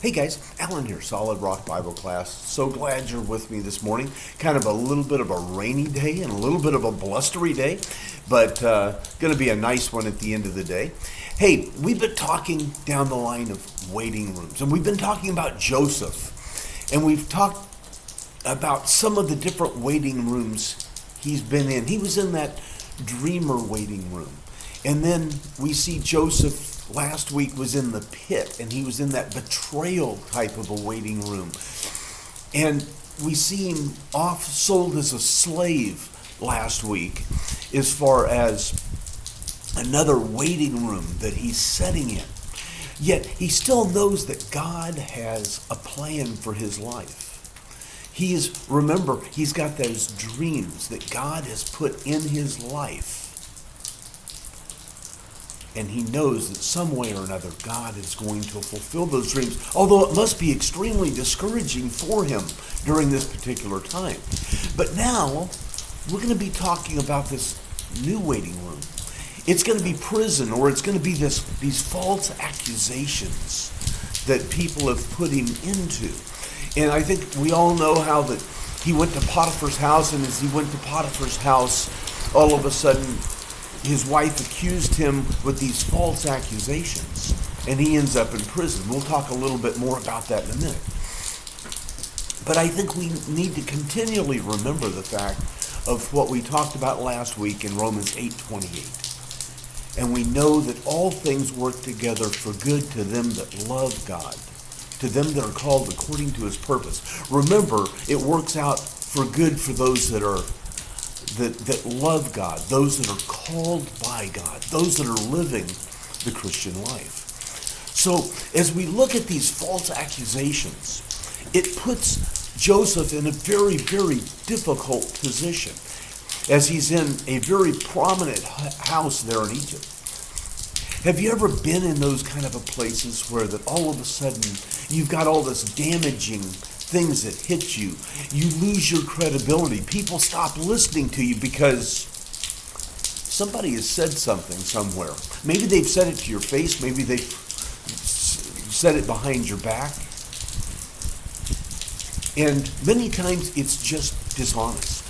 Hey guys, Alan here, Solid Rock Bible Class. So glad you're with me this morning. Kind of a little bit of a rainy day and a little bit of a blustery day, but going to be a nice one at the end of the day. Hey, we've been talking down the line of waiting rooms, and we've been talking about Joseph, and we've talked about some of the different waiting rooms he's been in. He was in that dreamer waiting room, and then we see Joseph last week was in the pit, and he was in that betrayal type of a waiting room. And we see him sold as a slave last week as far as another waiting room that he's sitting in. Yet he still knows that God has a plan for his life. Remember, he's got those dreams that God has put in his life. And he knows that some way or another God is going to fulfill those dreams, although it must be extremely discouraging for him during this particular time. But now, we're going to be talking about this new waiting room. It's going to be prison, or it's going to be these false accusations that people have put him into. And I think we all know how that he went to Potiphar's house, and as he went to Potiphar's house, all of a sudden his wife accused him with these false accusations, and he ends up in prison. We'll talk a little bit more about that in a minute. But I think we need to continually remember the fact of what we talked about last week in Romans 8:28. And we know that all things work together for good to them that love God, to them that are called according to his purpose. Remember, it works out for good for those that love God, those that are called by God, those that are living the Christian life. So as we look at these false accusations, it puts Joseph in a very, very difficult position as he's in a very prominent house there in Egypt. Have you ever been in those kind of places where that all of a sudden you've got all this damaging things that hit you? You lose your credibility. People stop listening to you because somebody has said something somewhere. Maybe they've said it to your face. Maybe they've said it behind your back. And many times it's just dishonest.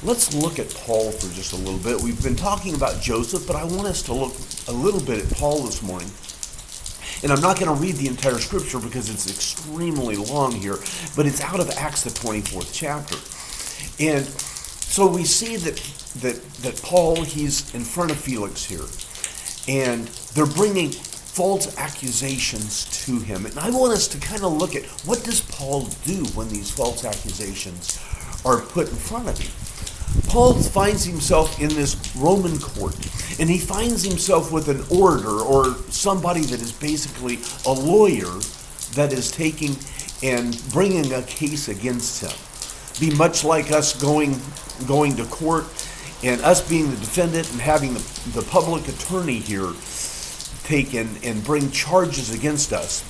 Let's look at Paul for just a little bit. We've been talking about Joseph, but I want us to look a little bit at Paul this morning. And I'm not going to read the entire scripture because it's extremely long here, but it's out of Acts the 24th chapter. And so we see that Paul, he's in front of Felix here, and they're bringing false accusations to him. And I want us to kind of look at what does Paul do when these false accusations are put in front of him. Paul finds himself in this Roman court, and he finds himself with an orator, or somebody that is basically a lawyer that is taking and bringing a case against him. Be much like us going to court and us being the defendant and having the public attorney here take and bring charges against us.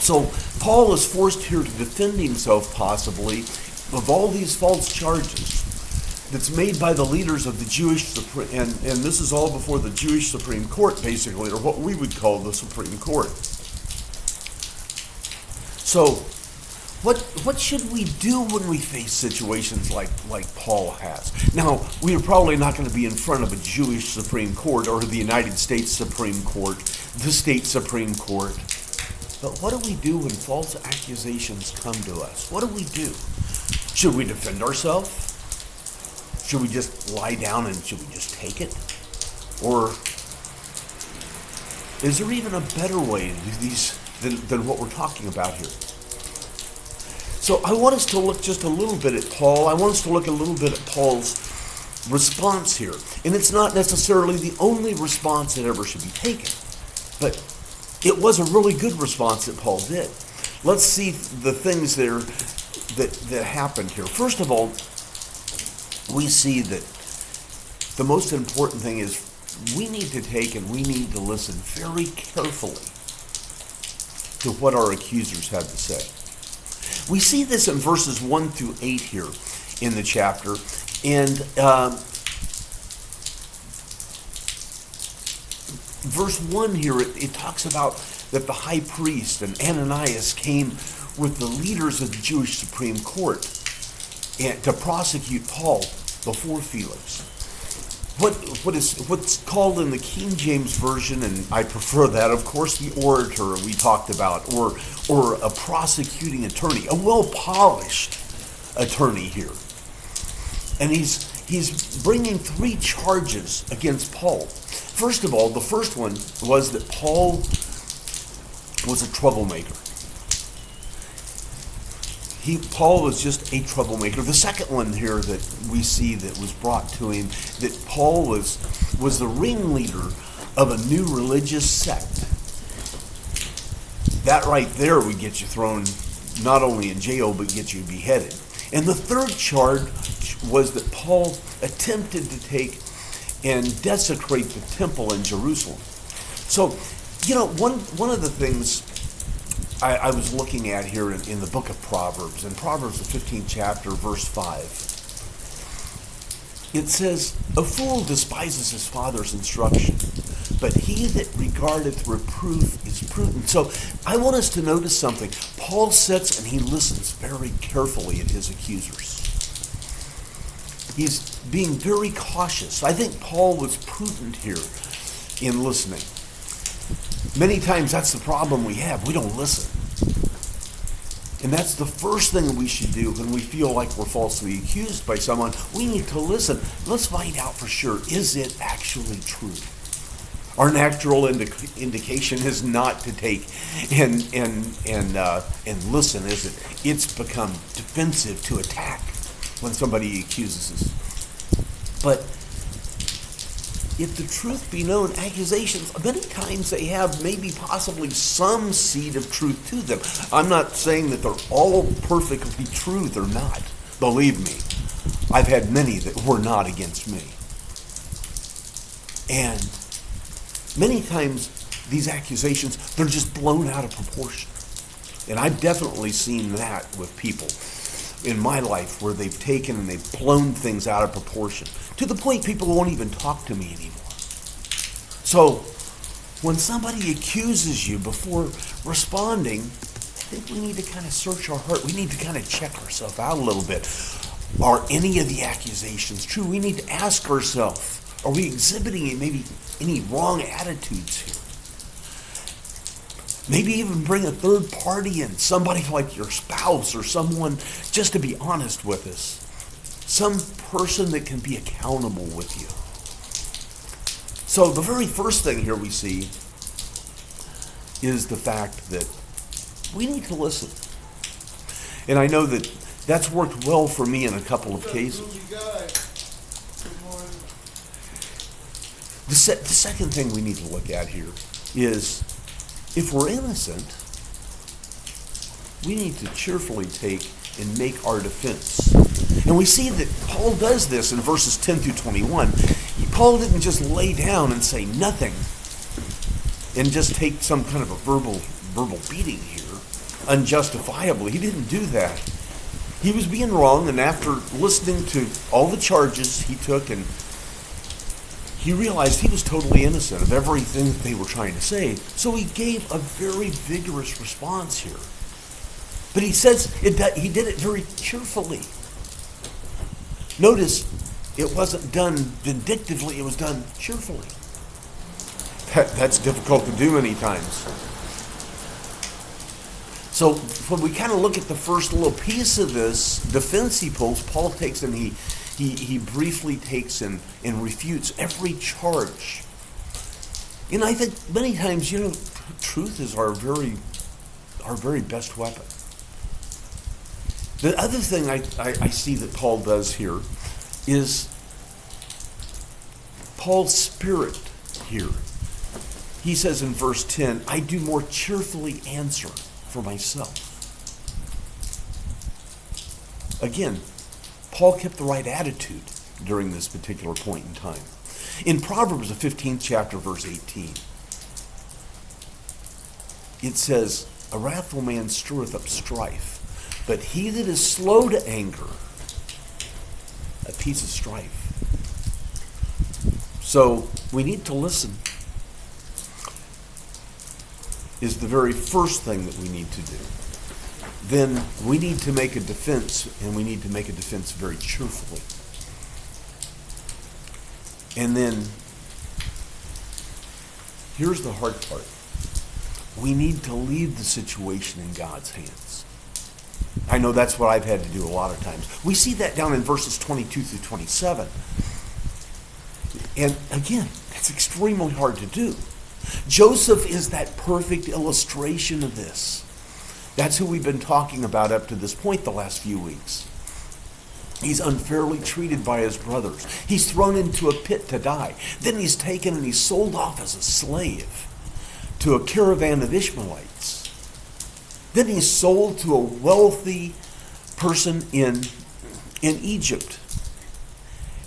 So Paul is forced here to defend himself possibly of all these false charges that's made by the leaders of the Jewish Supreme, and this is all before the Jewish Supreme Court, basically, or what we would call the Supreme Court. So, what should we do when we face situations like Paul has? Now, we are probably not going to be in front of a Jewish Supreme Court or the United States Supreme Court, the state Supreme Court. But what do we do when false accusations come to us? What do we do? Should we defend ourselves? Should we just lie down and should we just take it? Or is there even a better way to do these than what we're talking about here? So I want us to look just a little bit at Paul. I want us to look a little bit at Paul's response here. And it's not necessarily the only response that ever should be taken. But it was a really good response that Paul did. Let's see the things that happened here. First of all, we see that the most important thing is we need to take and we need to listen very carefully to what our accusers have to say. We see this in verses 1 through 8 here in the chapter, and verse 1 here, it talks about that the high priest and Ananias came with the leaders of the Jewish Supreme Court and to prosecute Paul before Felix. What's called in the King James Version, and I prefer that, of course, the orator we talked about, or a prosecuting attorney, a well-polished attorney here. And he's bringing 3 charges against Paul. First of all, the first one was that Paul was a troublemaker. Paul was just a troublemaker. The second one here that we see that was brought to him, that Paul was the ringleader of a new religious sect. That right there would get you thrown not only in jail, but get you beheaded. And the third charge was that Paul attempted to take and desecrate the temple in Jerusalem. So, one of the things I was looking at here in the book of Proverbs, in Proverbs, the 15th chapter, verse 5, it says, "A fool despises his father's instruction, but he that regardeth reproof is prudent." So I want us to notice something. Paul sits and he listens very carefully at his accusers. He's being very cautious. I think Paul was prudent here in listening. Many times that's the problem we have. We don't listen. And that's the first thing we should do when we feel like we're falsely accused by someone. We need to listen. Let's find out for sure, is it actually true? Our natural indication is not to take and listen, is it? It's become defensive to attack when somebody accuses us. But if the truth be known, accusations, many times they have maybe possibly some seed of truth to them. I'm not saying that they're all perfectly true. They're not. Believe me, I've had many that were not against me. And many times these accusations, they're just blown out of proportion. And I've definitely seen that with people in my life where they've taken and they've blown things out of proportion to the point people won't even talk to me anymore. So when somebody accuses you before responding, I think we need to kind of search our heart. We need to kind of check ourselves out a little bit. Are any of the accusations true? We need to ask ourselves, are we exhibiting maybe any wrong attitudes here? Maybe even bring a third party in, somebody like your spouse or someone, just to be honest with us. Some person that can be accountable with you. So the very first thing here we see is the fact that we need to listen. And I know that that's worked well for me in a couple of cases. The second thing we need to look at here is, if we're innocent, we need to cheerfully take and make our defense. And we see that Paul does this in verses 10 through 21. Paul didn't just lay down and say nothing and just take some kind of a verbal beating here, unjustifiably. He didn't do that. He was being wrong, and after listening to all the charges he took, and he realized he was totally innocent of everything that they were trying to say. So he gave a very vigorous response here. But he says he did it very cheerfully. Notice, it wasn't done vindictively, it was done cheerfully. That's difficult to do many times. So when we kind of look at the first little piece of this defense he pulls, Paul takes and he briefly takes and refutes every charge. And I think many times, truth is our very best weapon. The other thing I see that Paul does here is Paul's spirit here. He says in verse 10, "I do more cheerfully answer for myself." Again, Paul kept the right attitude during this particular point in time. In Proverbs, the 15th chapter, verse 18, it says, "A wrathful man stirreth up strife, but he that is slow to anger appeases strife." So we need to listen. is the very first thing that we need to do. Then we need to make a defense, and we need to make a defense very cheerfully. And then, here's the hard part. We need to leave the situation in God's hands. I know that's what I've had to do a lot of times. We see that down in verses 22 through 27. And again, that's extremely hard to do. Joseph is that perfect illustration of this. That's who we've been talking about up to this point the last few weeks. He's unfairly treated by his brothers. He's thrown into a pit to die. Then he's taken and he's sold off as a slave to a caravan of Ishmaelites. Then he's sold to a wealthy person in Egypt.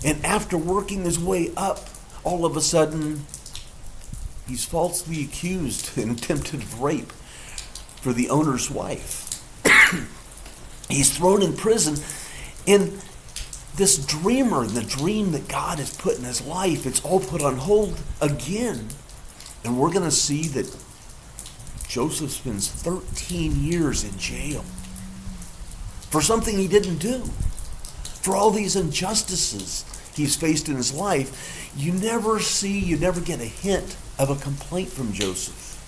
And after working his way up, all of a sudden, he's falsely accused and attempted rape for the owner's wife. He's thrown in prison. And this dreamer, the dream that God has put in his life, it's all put on hold again. And we're going to see that Joseph spends 13 years in jail for something he didn't do. For all these injustices he's faced in his life, you never get a hint of a complaint from Joseph.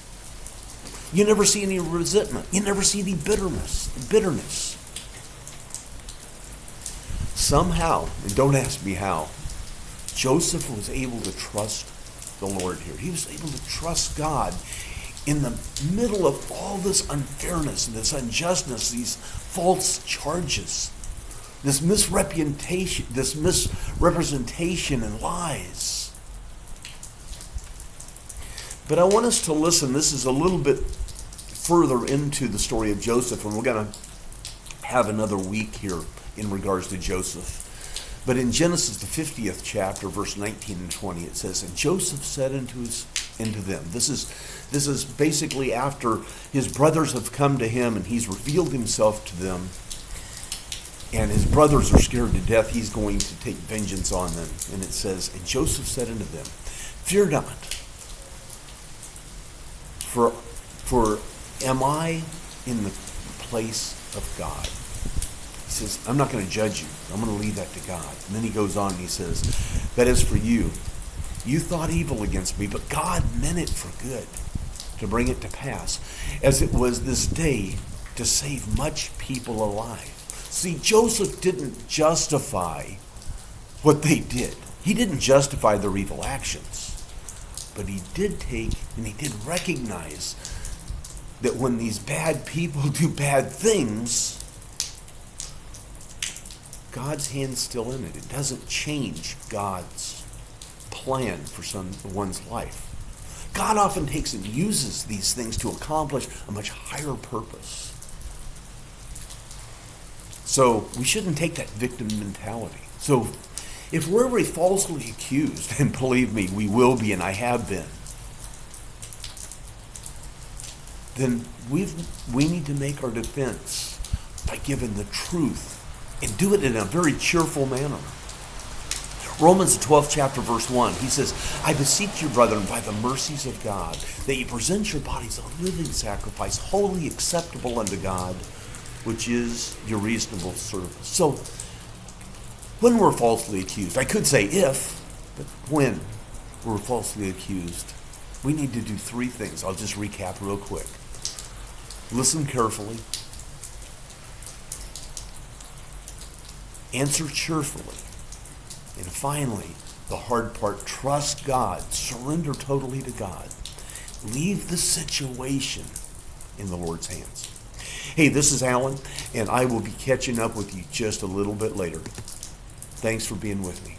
You never see any resentment. You never see any bitterness. Somehow, and don't ask me how, Joseph was able to trust the Lord here. He was able to trust God in the middle of all this unfairness and this injustice, these false charges, this misrepresentation and lies. But I want us to listen. This is a little bit further into the story of Joseph, and we're going to have another week here in regards to Joseph. But in Genesis, the 50th chapter, verse 19 and 20, it says, "And Joseph said unto them," this is basically after his brothers have come to him and he's revealed himself to them, and his brothers are scared to death. He's going to take vengeance on them. And it says, "And Joseph said unto them, Fear not, for am I in the place of God?" He says, "I'm not going to judge you. I'm going to leave that to God." And then he goes on and he says, "But as for you, you thought evil against me, but God meant it for good, to bring it to pass, as it was this day, to save much people alive." See, Joseph didn't justify what they did. He didn't justify their evil actions. But he did take and he did recognize that when these bad people do bad things, God's hand's still in it. It doesn't change God's plan for someone's life. God often takes and uses these things to accomplish a much higher purpose. So we shouldn't take that victim mentality. So if we're ever falsely accused, and believe me, we will be, and I have been, then we need to make our defense by giving the truth and do it in a very cheerful manner. Romans 12th chapter verse 1, he says, "I beseech you, brethren, by the mercies of God, that you present your bodies a living sacrifice, wholly acceptable unto God, which is your reasonable service." So, when we're falsely accused, I could say if, but when we're falsely accused, we need to do three things. I'll just recap real quick. Listen carefully. Answer cheerfully. And finally, the hard part, trust God. Surrender totally to God. Leave the situation in the Lord's hands. Hey, this is Alan, and I will be catching up with you just a little bit later. Thanks for being with me.